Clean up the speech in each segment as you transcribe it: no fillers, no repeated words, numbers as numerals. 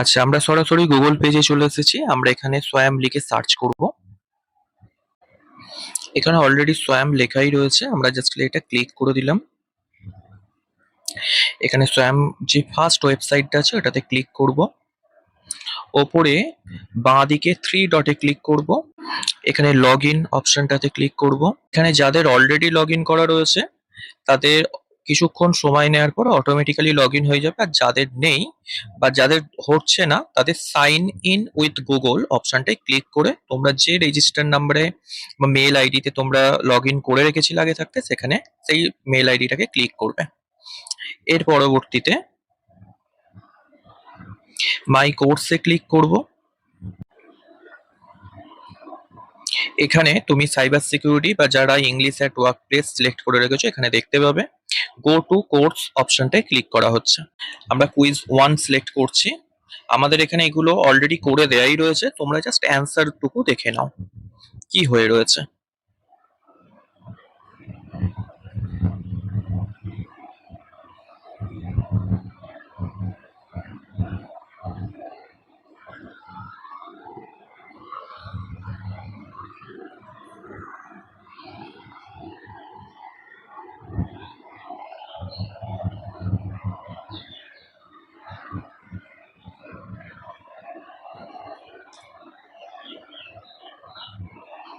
আচ্ছা, আমরা সরাসরি গুগল পেজে চলে এসেছি। আমরা এখানে সোয়াম লিখে সার্চ করব। এখানে অলরেডি সোয়াম লেখাই রয়েছে, আমরা জাস্ট এটা ক্লিক করে দিলাম। এখানে সোয়াম যে ফার্স্ট ওয়েবসাইটটা আছে ওটাতে ক্লিক করব। ওপরে বাঁ দিকে থ্রি ডটে ক্লিক করব। এখানে লগ ইন অপশনটাতে ক্লিক করব। এখানে যাদের অলরেডি লগ ইন করা রয়েছে তাদের কিছুক্ষণ সময় নেওয়ার পর অটোমেটিক্যালি লগ ইন হয়ে যাবে। আর যাদের নেই বা যাদের হচ্ছে না তাদের সাইন ইন উইথ গুগল অপশনটায় ক্লিক করে তোমরা যে রেজিস্টার নাম্বারে বা মেল আইডিতে তোমরা লগ ইন করে রেখেছিলে আগে থাকতে সেখানে সেই মেল আইডিটাকে ক্লিক করবে। এর পরবর্তীতে মাই কোর্সে ক্লিক করব। এখানে তুমি সাইবার সিকিউরিটি বা যারা English at work place select করে রেখেছো এখানে দেখতে পাবে। গো টু কোর্স অপশনটায় ক্লিক করা হচ্ছে। আমরা কুইজ 1 সিলেক্ট করছি। আমাদের এখানে এগুলো অলরেডি করে দেয়াই রয়েছে, তোমরা জাস্ট অ্যান্সার টুকু দেখে নাও কি হয়ে রয়েছে।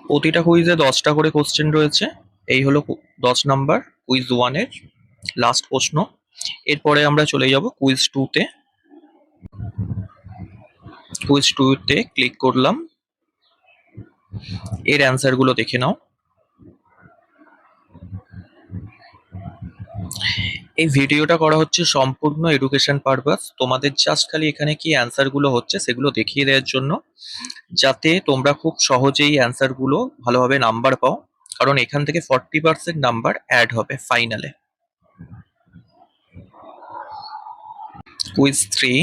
প্রতিটা কুইজে 10টা করে কোশ্চেন রয়েছে। এই হলো 10 নাম্বার কুইজ 1 এর লাস্ট প্রশ্ন। এরপরে আমরা চলে যাব কুইজ 2 তে। কুইজ 2 তে ক্লিক করলাম। এর অ্যান্সার গুলো দেখে নাও। এই ভিডিওটা করা হচ্ছে সম্পূর্ণ এডুকেশন পারপাস। তোমাদের জাস্ট খালি এখানে কি অ্যান্সার গুলো হচ্ছে সেগুলো দেখিয়ে দেওয়ার জন্য, যাতে তোমরা খুব সহজেই অ্যান্সার গুলো ভালোভাবে নাম্বার পাও। কারণ এখান থেকে 40% নাম্বার অ্যাড হবে ফাইনালে। কুইজ 3।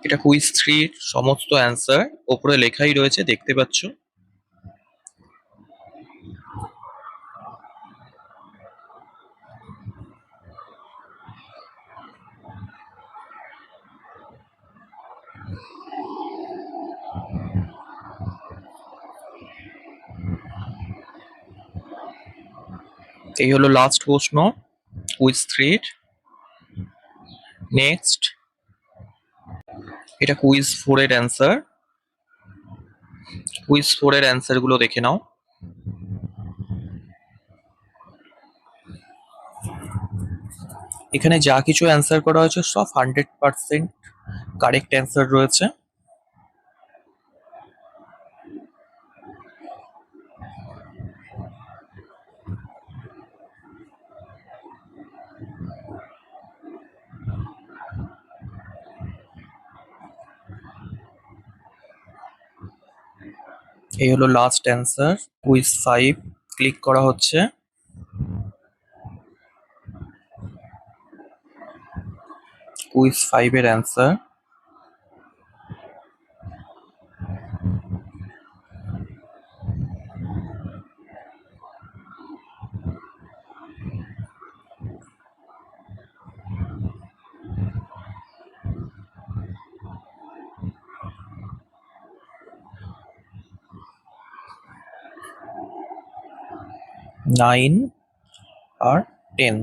এটা কুইজ 3 সমস্ত অ্যান্সার ওপরে লেখাই রয়েছে, দেখতে পাচ্ছ। এই হলো লাস্ট প্রশ্ন কুইজ 3। নেক্সট, এটা কুইজ 4 এর অ্যান্সার। কুইজ 4 এর অ্যান্সার গুলো দেখে নাও। এখানে যা কিছু অ্যান্সার করা হয়েছে সব 100% কারেক্ট অ্যান্সার রয়েছে। এই হলো লাস্ট অ্যান্সার কুইজ 5। ক্লিক করা হচ্ছে। কুইজ 5 এর অ্যান্সার। নাইন আর 10।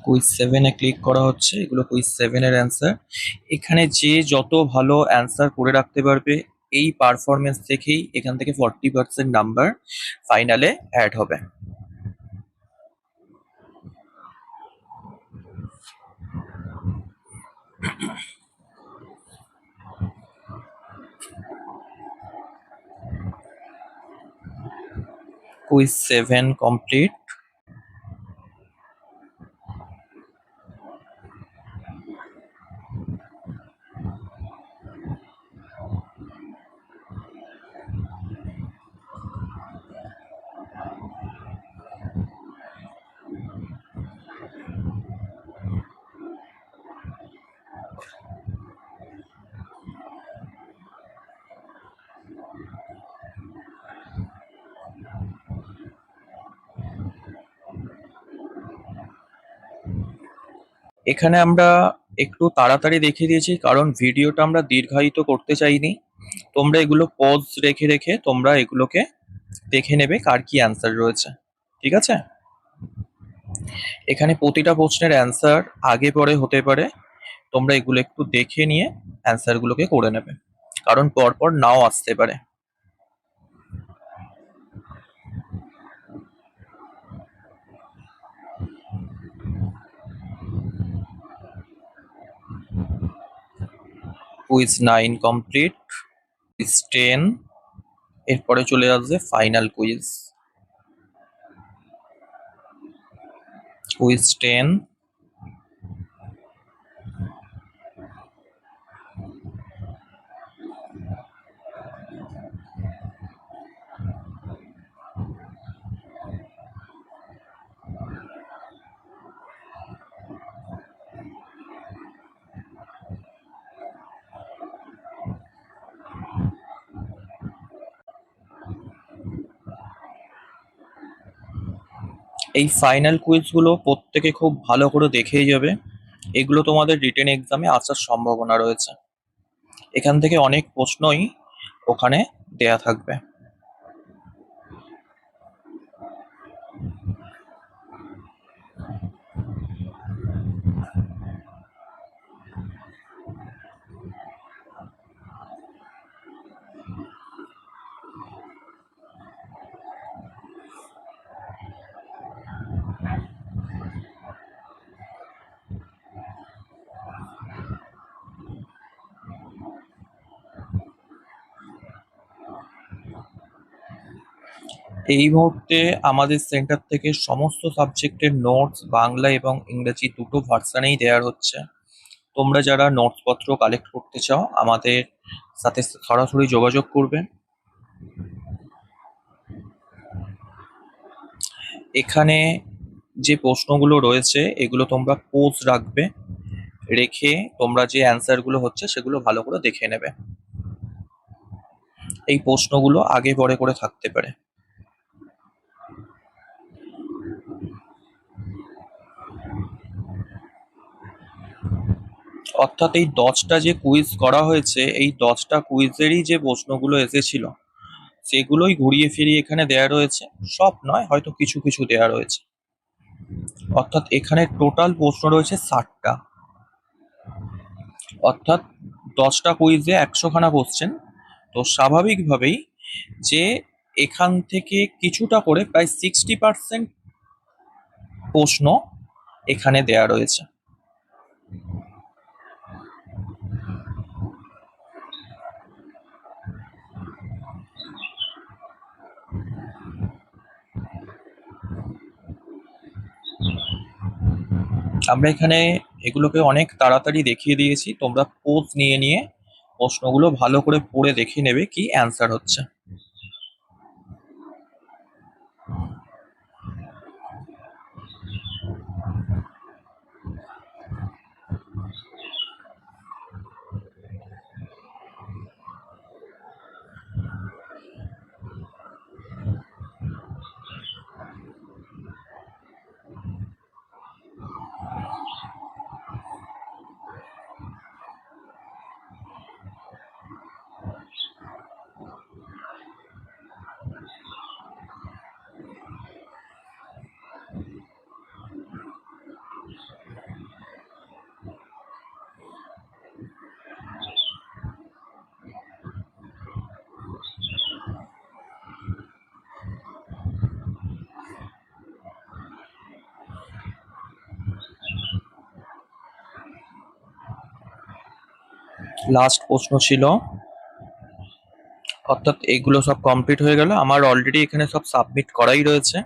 কুইজ 7-এ ক্লিক করা হচ্ছে। এগুলো কুইজ 7-এর অ্যান্সার। এখানে যে যত ভালো অ্যান্সার করে রাখতে পারবে এই পারফরমেন্স দেখেই এখান থেকে 40% নাম্বার ফাইনালে অ্যাড হবে। Quiz 7 complete. এখানে আমরা একটু তাড়াতাড়ি দেখিয়ে দিয়েছি কারণ ভিডিওটা আমরা দীর্ঘায়িত করতে চাইনি। তোমরা এগুলো পজ রেখে রেখে তোমরা এগুলোকে দেখে নেবে কার কি অ্যান্সার রয়েছে, ঠিক আছে? এখানে প্রতিটা প্রশ্নের অ্যান্সার আগে পরে হতে পারে, তোমরা এগুলো একটু দেখে নিয়ে অ্যান্সার গুলোকে করে নেবে, কারণ পরপর নাও আসতে পারে। কুইজ 9 কমপ্লিট, কুইজ 10, এরপরে চলে আসবে ফাইনাল কুইজ। কুইজ 10, এই ফাইনাল কুইজগুলো প্রত্যেকে খুব ভালো করে দেখেই যাবে, এগুলো তোমাদের রিটেন এক্সামে আসার সম্ভাবনা রয়েছে। এখান থেকে অনেক প্রশ্নই ওখানে দেয়া থাকবে। এই মুহূর্তে আমাদের সেন্টার থেকে সমস্ত সাবজেক্টের নোটস বাংলা এবং ইংরেজি দুটো ভার্সানেই দেওয়ার হচ্ছে। তোমরা যারা নোটসপত্র কালেক্ট করতে চাও আমাদের সাথে সরাসরি যোগাযোগ করবে। এখানে যে প্রশ্নগুলো রয়েছে এগুলো তোমরা পোজ রাখবে, রেখে তোমরা যে অ্যান্সারগুলো হচ্ছে সেগুলো ভালো করে দেখে নেবে। এই প্রশ্নগুলো আগে পরে করে থাকতে পারে। অর্থাৎ এই 10টা যে কুইজ করা হয়েছে এই 10টা কুইজেরই যে প্রশ্নগুলো এসেছিল সেগুলোই ঘুরিয়ে ফিরিয়ে এখানে দেয়া রয়েছে, সব নয় হয়তো কিছু কিছু দেয়া রয়েছে। অর্থাৎ এখানে টোটাল প্রশ্ন রয়েছে 60টা, অর্থাৎ 10টা কুইজে 100খানা কোশ্চেন। তো স্বাভাবিকভাবেই যে এখান থেকে কিছুটা করে প্রায় 60% প্রশ্ন এখানে দেয়া রয়েছে। আমরা এখানে এগুলোকে অনেক তাড়াতাড়ি দেখিয়ে দিয়েছি, তোমরা পোজ নিয়ে নিয়ে প্রশ্নগুলো ভালো করে পড়ে দেখে নেবে কি অ্যান্সার হচ্ছে। লাস্ট প্রশ্ন ছিল অর্থাৎ এগুলো সব কমপ্লিট হয়ে গেল, আমার অলরেডি এখানে সব সাবমিট করাই রয়েছে।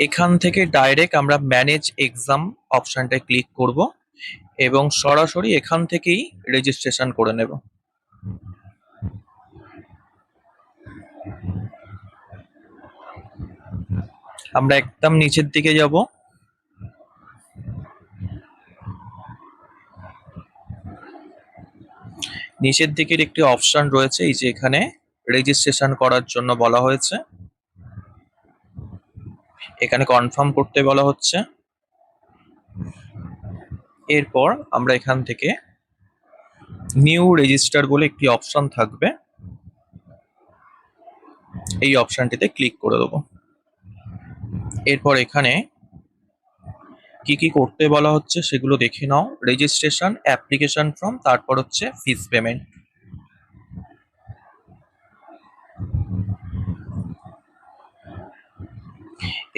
এখান থেকে ডাইরেক্ট আমরা ম্যানেজ এক্সাম অপশনটায় ক্লিক করব এবং সরাসরি এখান থেকেই রেজিস্ট্রেশন করে নেব। আমরা একদম নিচের দিকে যাব, নিচের দিকের একটি অপশন রয়েছে, এই যে এখানে রেজিস্ট্রেশন করার জন্য বলা হয়েছে, এখানে কনফার্ম করতে বলা হচ্ছে। এরপর আমরা এখান থেকে নিউ রেজিস্টার বলে একটি অপশন থাকবে, এই অপশনটিতে ক্লিক করে দেবো। এরপর এখানে কি কি করতে বলা হচ্ছে সেগুলো দেখে নাও। রেজিস্ট্রেশন, অ্যাপ্লিকেশন ফর্ম, তারপর হচ্ছে ফিস পেমেন্ট।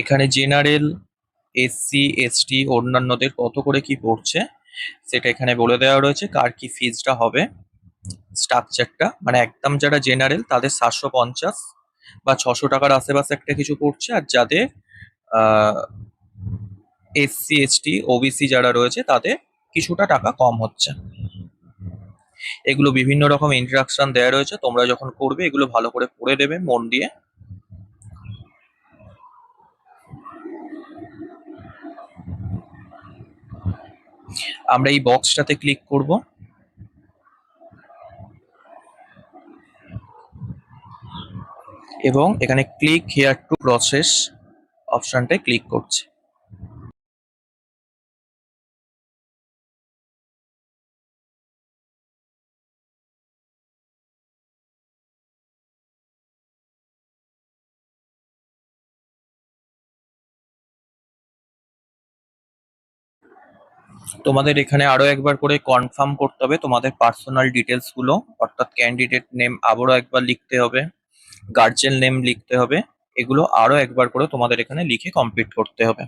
এখানে জেনারেল, এসসি, এসটি, অন্যান্যদের কত করে কি পড়ছে সেটা এখানে বলে দেওয়া রয়েছে, কার কি ফিজটা হবে। স্ট্রাকচারটা মানে একদম যারা জেনারেল তাদের 750 বা 600 টাকার আশেপাশে একটা কিছু পড়ছে, আর যাদের এসসি, এসটি, ওবিসি যারা রয়েছে তাদের কিছুটা টাকা কম হচ্ছে। এগুলো বিভিন্ন রকম ইন্ট্রাকশন দেওয়া রয়েছে, তোমরা যখন করবে এগুলো ভালো করে পড়ে দেবে মন দিয়ে। আমরা এই বক্সটাতে ক্লিক করব এবং এখানে ক্লিক হেয়ার টু প্রসেস অপশনটায় ক্লিক করছি। তোমাদের এখানে আরো একবার করে কনফার্ম করতে হবে তোমাদের পার্সোনাল ডিটেলস গুলো, অর্থাৎ ক্যান্ডিডেট নেম আবারও একবার লিখতে হবে, গার্জেন নেম লিখতে হবে, এগুলো আরো একবার করে তোমাদের এখানে লিখে কমপ্লিট করতে হবে।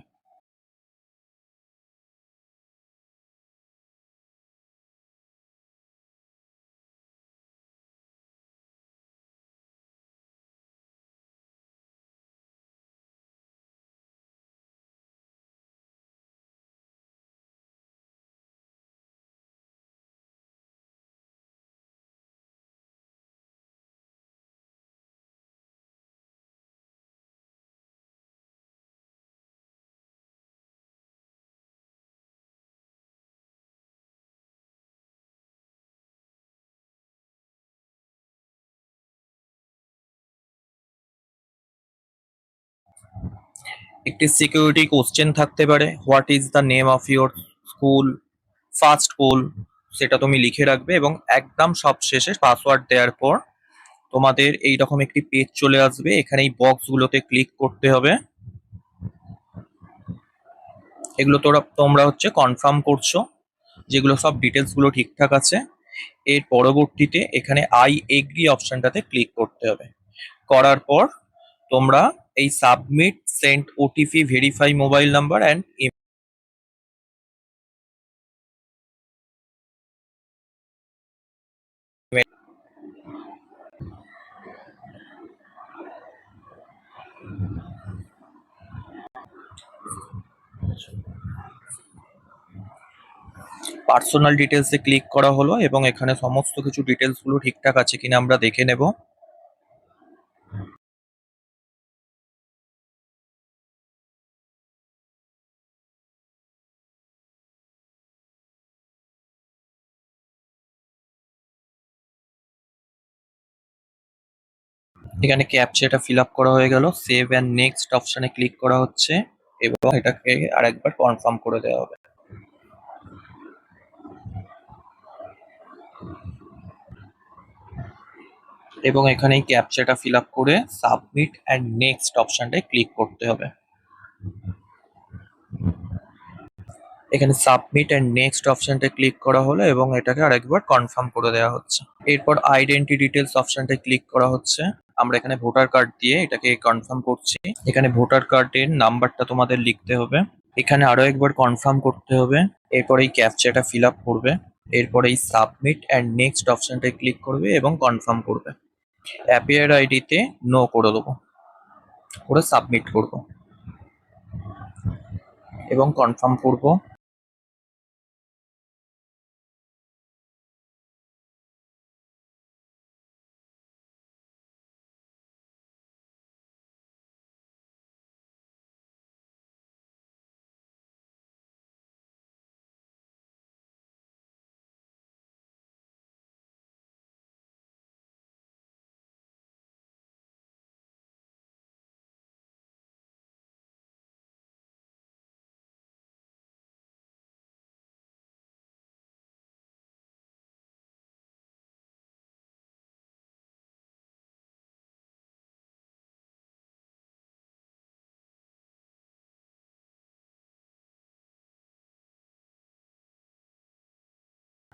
একটি সিকিউরিটি কোশ্চেন থাকতে পারে, what is the name of your school, first school, সেটা তুমি লিখে রাখবে এবং একদম সব শেষে পাসওয়ার্ড দেওয়ার পর তোমাদের এইরকম একটি পেজ চলে আসবে, এখানে এই বক্সগুলোতে ক্লিক করতে হবে। এগুলো তোমরা হচ্ছে কনফার্ম করছো যেগুলো সব ডিটেলস গুলো ঠিকঠাক আছে। এর পরবর্তীতে এখানে আই এগ্রি অপশনটাতে ক্লিক করতে হবে। করার পর তোমরা এই submit send OTP verify mobile number and personal ডিটেলসে ক্লিক করা হলো এবং এখানে সমস্ত কিছু ডিটেলস গুলো ঠিকঠাক আছে কিনা আমরা দেখে নেব। এখানে ক্যাপচাটা ফিল আপ করা হয়ে গেল, সেভ অ্যান্ড নেক্সট অপশনে ক্লিক করা হচ্ছে এবং এটাকে আরেকবার কনফার্ম করে দেওয়া হবে। এবং এখানে এই ক্যাপচাটা ফিল আপ করে সাবমিট অ্যান্ড নেক্সট অপশনটায় ক্লিক করতে হবে। এখানে সাবমিট অ্যান্ড নেক্সট অপশনটায় ক্লিক করা হলো এবং এটাকে আরেকবার কনফার্ম করে দেওয়া হচ্ছে। এরপর আইডেন্টি ডিটেলস অপশনটায় ক্লিক করা হচ্ছে। আমরা এখানে ভোটার কার্ড দিয়ে এটাকে কনফার্ম করছি। এখানে ভোটার কার্ডের নাম্বারটা তোমাদের লিখতে হবে, এখানে আরো একবার কনফার্ম করতে হবে। এরপর এই ক্যাপচাটা ফিল আপ করবে। এরপরে এই সাবমিট অ্যান্ড নেক্সট অপশনটায় ক্লিক করবে এবং কনফার্ম করবে। অ্যাপিয়ার আইডিতে নো করে দেবো, করে সাবমিট করব এবং কনফার্ম করব।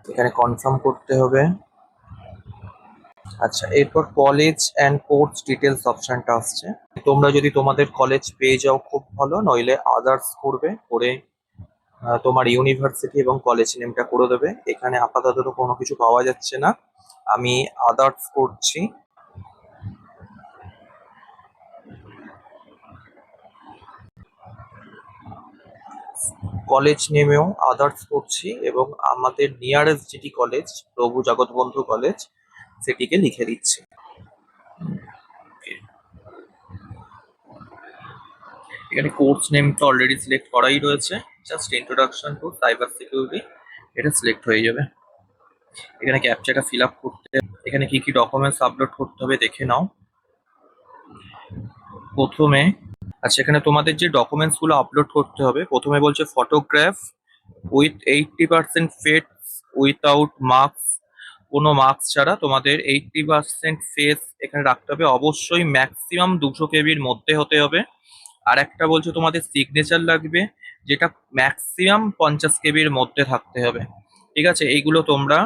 এখানে কনফার্ম করতে হবে। আচ্ছা, এরপর কলেজ অ্যান্ড কোর্স ডিটেলস অপশনটা আসছে। তোমরা যদি তোমাদের কলেজ পেয়ে যাও খুব ভালো, নইলে আদার্স করবে, করে তোমার ইউনিভার্সিটি এবং কলেজ নেমটা করে দেবে। এখানে আপাতত তো কোনো কিছু পাওয়া যাচ্ছে না, আমি আদার্স করছি। কলেজ নেমেও আদার্স করছি এবং আমাদের নিয়ারেস্ট যেটি কলেজ, প্রভু জগৎবন্ধু কলেজ, সেটিকে লিখে দিচ্ছি। এখানে কোর্স নেমটা অলরেডি সিলেক্ট করাই রয়েছে, just introduction to cyber security, এটা সিলেক্ট হয়ে যাবে। এখানে ক্যাপচাটা ফিল আপ করতে, এখানে কি কি ডকুমেন্টস আপলোড করতে হবে দেখে নাও। প্রথমে, আচ্ছা, এখানে তোমাদের যে ডকুমেন্টস গুলো আপলোড করতে হবে, প্রথমে বলছে photograph with 80% face without marks, কোনো মার্কস ছাড়া তোমাদের 80% ফেস এখানে রাখতে হবে, অবশ্যই ম্যাক্সিমাম 200 কেবির মধ্যে হতে হবে। আর একটা বলছে তোমাদের সিগনেচার লাগবে, যেটা ম্যাক্সিমাম 50 কেবির মধ্যে থাকতে হবে। ঠিক আছে, এইগুলো তোমরা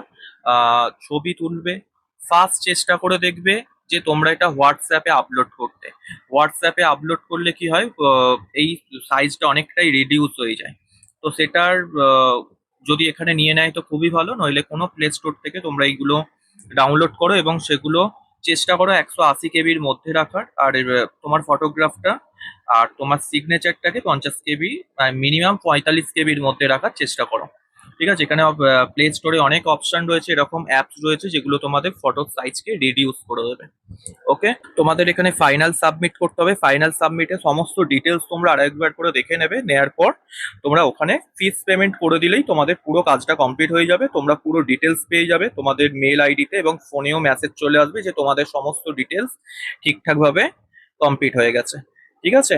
ছবি তুলবে, ফার্স্ট চেষ্টা করে দেখবে যে তোমরা এটা হোয়াটসঅ্যাপে আপলোড করতে। হোয়াটসঅ্যাপে আপলোড করলে কি হয়, এই সাইজটা অনেকটাই রিডিউস হয়ে যায়। তো সেটার যদি এখানে নিয়ে নেয় তো খুবই ভালো, নইলে কোনো প্লে স্টোর থেকে তোমরা এইগুলো ডাউনলোড করো এবং সেগুলো চেষ্টা করো 180 কেবির মধ্যে রাখার। আর তোমার ফটোগ্রাফটা আর তোমার সিগনেচারটাকে 50 কেবি, মিনিমাম 45 কেবির মধ্যে রাখার চেষ্টা করো। ঠিক আছে, এখানে প্লে স্টোরে অনেক অপশন রয়েছে, এরকম অ্যাপস রয়েছে যেগুলো তোমাদের ফটো সাইজকে রিডিউস করে দেবে। ওকে, তোমাদের এখানে ফাইনাল সাবমিট করতে হবে। ফাইনাল সাবমিটে সমস্ত ডিটেলস তোমরা আরেকবার করে দেখে নেবে, নেয়ার পর তোমরা ওখানে ফিস পেমেন্ট করে দিলেই তোমাদের পুরো কাজটা কমপ্লিট হয়ে যাবে। তোমরা পুরো ডিটেলস পেয়ে যাবে তোমাদের মেল আইডিতে, এবং ফোনেও মেসেজ চলে আসবে যে তোমাদের সমস্ত ডিটেলস ঠিকঠাক ভাবে কমপ্লিট হয়ে গেছে। ঠিক আছে,